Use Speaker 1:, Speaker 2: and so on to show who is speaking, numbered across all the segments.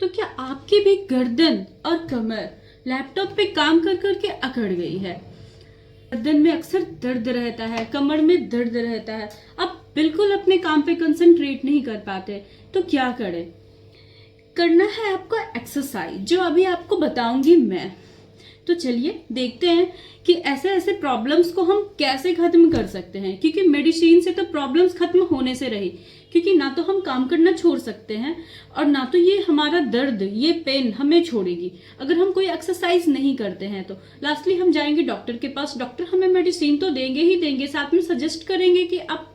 Speaker 1: तो क्या आपकी भी गर्दन और कमर लैपटॉप पे काम कर करके अकड़ गई है? गर्दन में अक्सर दर्द रहता है, कमर में दर्द रहता है, आप बिल्कुल अपने काम पे कंसंट्रेट नहीं कर पाते, तो क्या करें? करना है आपको एक्सरसाइज, जो अभी आपको बताऊंगी मैं। तो चलिए देखते हैं कि ऐसे ऐसे प्रॉब्लम्स को हम कैसे खत्म कर सकते हैं, क्योंकि मेडिसिन से तो प्रॉब्लम्स खत्म होने से रही, क्योंकि ना तो हम काम करना छोड़ सकते हैं और ना तो ये हमारा दर्द, ये पेन हमें छोड़ेगी। अगर हम कोई एक्सरसाइज नहीं करते हैं तो लास्टली हम जाएंगे डॉक्टर के पास, डॉक्टर हमें मेडिसिन तो देंगे ही देंगे, साथ में सजेस्ट करेंगे कि आप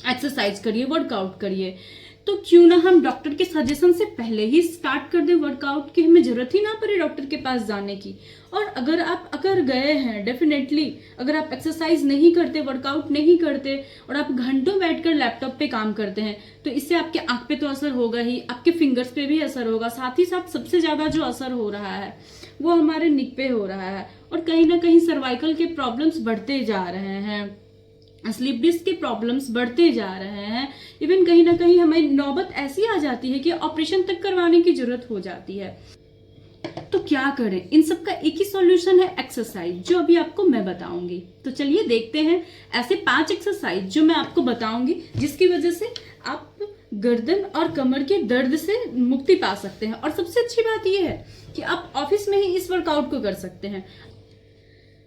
Speaker 1: एक्सरसाइज करिए, वर्कआउट करिए। तो क्यों ना हम डॉक्टर के सजेशन से पहले ही स्टार्ट कर दें वर्कआउट, की हमें जरूरत ही ना पड़े डॉक्टर के पास जाने की। और अगर गए हैं, डेफिनेटली अगर आप एक्सरसाइज नहीं करते, वर्कआउट नहीं करते और आप घंटों बैठकर लैपटॉप पे काम करते हैं, तो इससे आपके आंख पे तो असर होगा ही, आपके फिंगर्स पे भी असर होगा, साथ ही साथ सबसे ज्यादा जो असर हो रहा है वो हमारे निक पे हो रहा है। और कहीं ना कहीं सर्वाइकल के प्रॉब्लम्स बढ़ते जा रहे हैं, स्लीप डिस्क के प्रॉब्लम्स बढ़ते जा रहे हैं। इवन कहीं ना कहीं हमें नौबत ऐसी आ जाती है कि ऑपरेशन तक करवाने की जरूरत हो जाती है। तो क्या करें? इन सब का एक ही सॉल्यूशन है, एक्सरसाइज, जो अभी आपको मैं बताऊंगी। तो चलिए देखते हैं ऐसे 5 एक्सरसाइज जो मैं आपको बताऊंगी, जिसकी वजह से आप गर्दन और कमर के दर्द से मुक्ति पा सकते हैं। और सबसे अच्छी बात यह है कि आप ऑफिस में ही इस वर्कआउट को कर सकते हैं।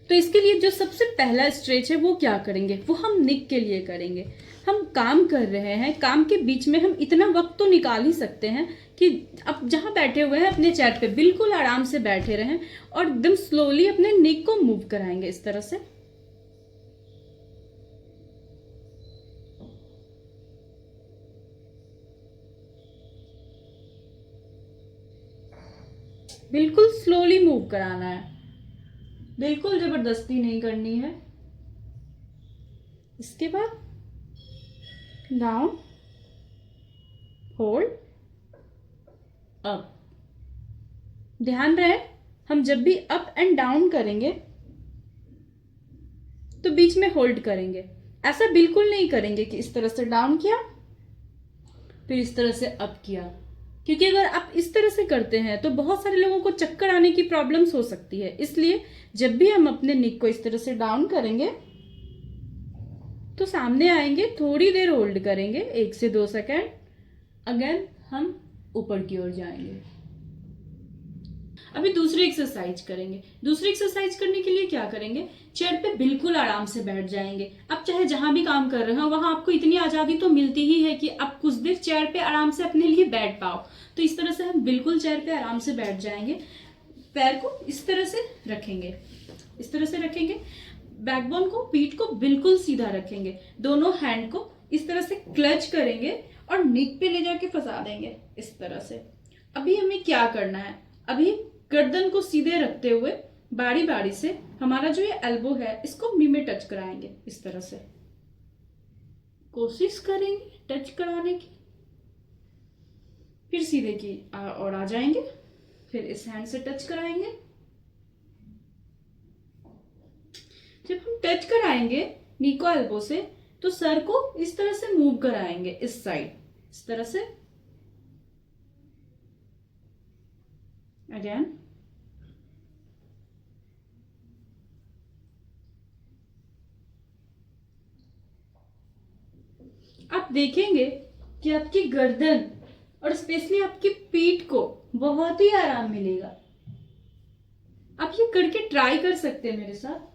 Speaker 1: तो इसके लिए जो सबसे पहला स्ट्रेच है वो क्या करेंगे, वो हम निक के लिए करेंगे। हम काम कर रहे हैं, काम के बीच में हम इतना वक्त तो निकाल ही सकते हैं कि अब जहां बैठे हुए हैं अपने चेयर पे बिल्कुल आराम से बैठे रहें और एकदम स्लोली अपने निक को मूव कराएंगे इस तरह से। बिल्कुल स्लोली मूव कराना है, बिल्कुल जबरदस्ती नहीं करनी है। इसके बाद डाउन, होल्ड, अप। ध्यान रहे हम जब भी अप एंड डाउन करेंगे तो बीच में होल्ड करेंगे। ऐसा बिल्कुल नहीं करेंगे कि इस तरह से डाउन किया फिर इस तरह से अप किया, क्योंकि अगर आप इस तरह से करते हैं तो बहुत सारे लोगों को चक्कर आने की प्रॉब्लम्स हो सकती है। इसलिए जब भी हम अपने निक को इस तरह से डाउन करेंगे तो सामने आएंगे, थोड़ी देर होल्ड करेंगे, 1 से 2 सेकेंड, अगेन हम ऊपर की ओर जाएंगे। अभी दूसरी एक्सरसाइज करेंगे। दूसरी एक्सरसाइज करने के लिए क्या करेंगे, चेयर पे बिल्कुल आराम से बैठ जाएंगे। आप चाहे जहां भी काम कर रहे हो वहां आपको इतनी आजादी तो मिलती ही है कि आप कुछ देर चेयर पे आराम से अपने लिए बैठ पाओ। तो इस तरह से हम बिल्कुल चेयर पे आराम से बैठ जाएंगे। पैर को इस तरह से रखेंगे, इस तरह से रखेंगे, बैकबोन को, पीठ को बिल्कुल सीधा रखेंगे, दोनों हैंड को इस तरह से क्लच करेंगे और निक पे ले जाके फंसा देंगे इस तरह से। अभी हमें क्या करना है, अभी गर्दन को सीधे रखते हुए बारी बारी से हमारा जो ये एल्बो है इसको नी में टच कराएंगे इस तरह से। कोशिश करेंगे टच कराने की, फिर सीधे की और आ जाएंगे, फिर इस हैंड से टच कराएंगे। जब हम टच कराएंगे नी को एल्बो से तो सर को इस तरह से मूव कराएंगे इस साइड, इस तरह से। अगेन आप देखेंगे कि आपकी गर्दन और स्पेशली आपकी पीठ को बहुत ही आराम मिलेगा। आप ये करके ट्राई कर सकते हैं मेरे साथ।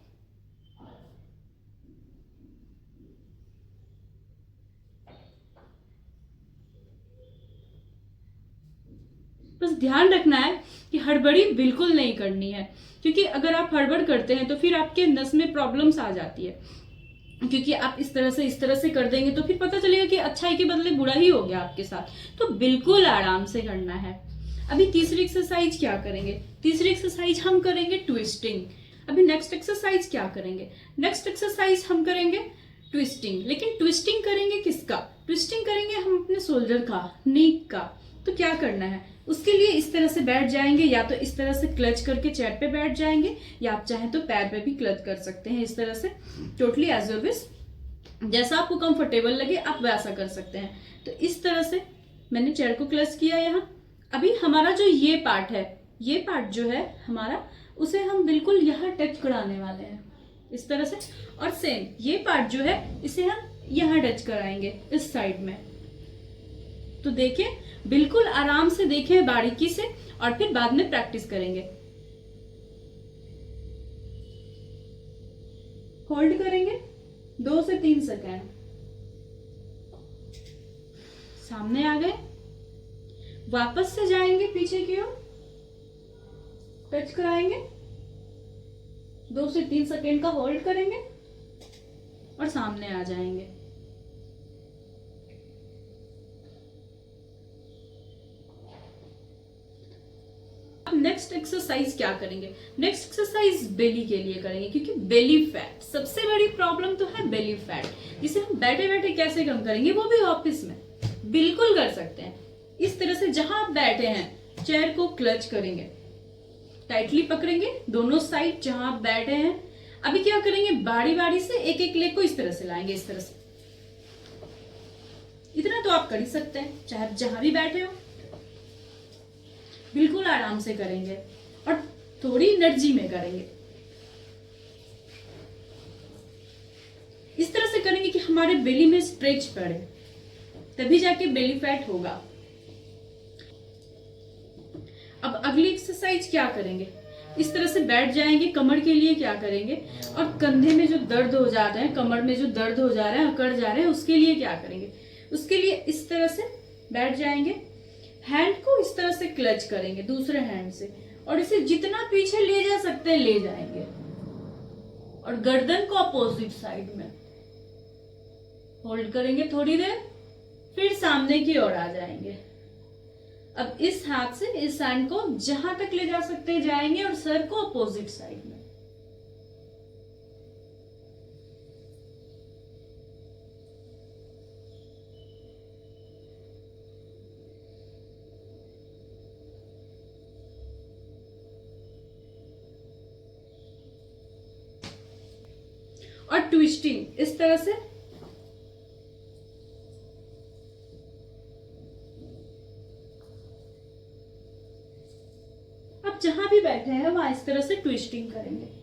Speaker 1: बस ध्यान रखना है कि हड़बड़ी बिल्कुल नहीं करनी है, क्योंकि अगर आप हड़बड़ करते हैं तो फिर आपके नस में प्रॉब्लम्स आ जाती है। क्योंकि आप इस तरह से कर देंगे तो फिर पता चलेगा कि अच्छाई के बदले बुरा ही हो गया आपके साथ। तो बिल्कुल आराम से करना है। अभी तीसरी एक्सरसाइज क्या करेंगे, तीसरी एक्सरसाइज हम करेंगे ट्विस्टिंग। अभी नेक्स्ट एक्सरसाइज क्या करेंगे, नेक्स्ट एक्सरसाइज हम करेंगे ट्विस्टिंग। लेकिन ट्विस्टिंग करेंगे किसका, ट्विस्टिंग करेंगे हम अपने शोल्डर का, नीक का। तो क्या करना है, उसके लिए इस तरह से बैठ जाएंगे, या तो इस तरह से क्लच करके चेयर पे बैठ जाएंगे, या आप चाहें तो पैर पे भी क्लच कर सकते हैं इस तरह से। टोटली एज योर विश, जैसा आपको कंफर्टेबल लगे आप वैसा कर सकते हैं। तो इस तरह से मैंने चेयर को क्लच किया यहाँ, अभी हमारा जो ये पार्ट है, ये पार्ट जो है हमारा, उसे हम बिल्कुल यहाँ टच कराने वाले हैं इस तरह से। और सेम ये पार्ट जो है इसे हम यहाँ टच कराएंगे इस साइड में। तो देखिए, बिल्कुल आराम से देखिए, बारीकी से, और फिर बाद में प्रैक्टिस करेंगे। होल्ड करेंगे 2 से 3 सेकेंड। सामने आ गए, वापस से जाएंगे पीछे की ओर, टच कराएंगे, 2 से 3 सेकेंड का होल्ड करेंगे और सामने आ जाएंगे। अब नेक्स्ट एक्सरसाइज क्या करेंगे? नेक्स्ट एक्सरसाइज बेली के लिए करेंगे, क्योंकि बेली फैट सबसे बड़ी प्रॉब्लम तो है, बेली फैट, जिसे हम बैठे बैठे कैसे कम करेंगे, वो भी ऑफिस में बिल्कुल कर सकते हैं। इस तरह से जहां आप बैठे हैं, चेयर को क्लच करेंगे, टाइटली पकड़ेंगे दोनों साइड जहां आप बैठे हैं। अभी क्या करेंगे, बारी बारी से एक एक लेग को इस तरह से लाएंगे, इस तरह से। इतना तो आप कर ही सकते हैं, चाहे जहां भी बैठे हो। बिल्कुल आराम से करेंगे और थोड़ी एनर्जी में करेंगे। इस तरह से करेंगे कि हमारे बेली में स्ट्रेच पड़े, तभी जाके बेली फैट होगा। अब अगली एक्सरसाइज क्या करेंगे, इस तरह से बैठ जाएंगे। कमर के लिए क्या करेंगे, और कंधे में जो दर्द हो जाते हैं, कमर में जो दर्द हो जा रहे हैं, अकड़ जा रहे हैं, उसके लिए क्या करेंगे, उसके लिए इस तरह से बैठ जाएंगे। हैंड को इस तरह से क्लच करेंगे दूसरे हैंड से, और इसे जितना पीछे ले जा सकते हैं ले जाएंगे, और गर्दन को अपोजिट साइड में होल्ड करेंगे थोड़ी देर, फिर सामने की ओर आ जाएंगे। अब इस हाथ से इस हैंड को जहां तक ले जा सकते हैं जाएंगे, और सर को अपोजिट साइड में। और ट्विस्टिंग इस तरह से, आप जहां भी बैठे हैं वहां इस तरह से ट्विस्टिंग करेंगे।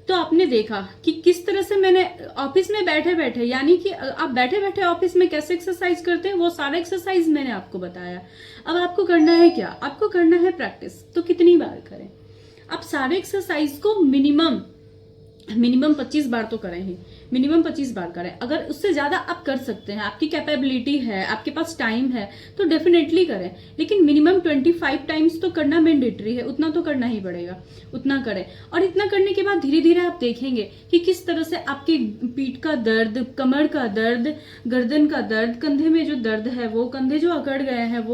Speaker 1: तो आपने देखा कि किस तरह से मैंने ऑफिस में बैठे बैठे, यानी कि आप बैठे बैठे ऑफिस में कैसे एक्सरसाइज करते हैं, वो सारा एक्सरसाइज मैंने आपको बताया। अब आपको करना है क्या, आपको करना है प्रैक्टिस। तो कितनी बार करें, आप सारे एक्सरसाइज को मिनिमम 25 बार तो करें ही, मिनिमम 25 बार करें। अगर उससे ज्यादा आप कर सकते हैं, आपकी कैपेबिलिटी है, आपके पास टाइम है, तो डेफिनेटली करें। लेकिन मिनिमम 25 टाइम्स तो करना मैंडेटरी है, उतना तो करना ही पड़ेगा, उतना करें। और इतना करने के बाद धीरे धीरे आप देखेंगे कि किस तरह से आपकी पीठ का दर्द, कमर का दर्द, गर्दन का दर्द, कंधे में जो दर्द है वो, कंधे जो अकड़ गए हैं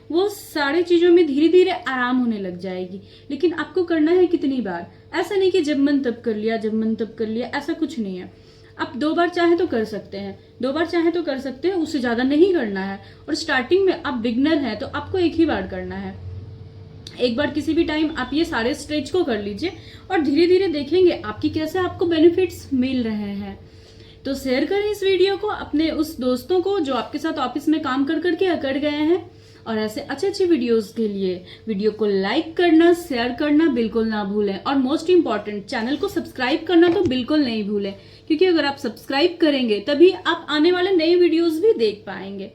Speaker 1: वो सारी चीजों में धीरे धीरे आराम होने लग जाएगी। लेकिन आपको करना है कितनी बार, ऐसा नहीं कि जब मन तब कर लिया, जब मन तब कर लिया, ऐसा कुछ नहीं है। आप 2 बार चाहे तो कर सकते हैं, 2 बार चाहे तो कर सकते हैं, उससे ज्यादा नहीं करना है। और स्टार्टिंग में आप बिगनर हैं तो आपको एक ही बार करना है। एक बार किसी भी टाइम आप ये सारे स्ट्रेच को कर लीजिए, और धीरे धीरे देखेंगे आपकी कैसे आपको बेनिफिट्स मिल रहे हैं। तो शेयर करें इस वीडियो को अपने उस दोस्तों को जो आपके साथ ऑफिस में काम कर करके अकड़ गए हैं। और ऐसे अच्छे अच्छे वीडियोस के लिए वीडियो को लाइक करना, शेयर करना बिल्कुल ना भूलें, और मोस्ट इम्पॉर्टेंट चैनल को सब्सक्राइब करना तो बिल्कुल नहीं भूलें, क्योंकि अगर आप सब्सक्राइब करेंगे तभी आप आने वाले नए वीडियोस भी देख पाएंगे।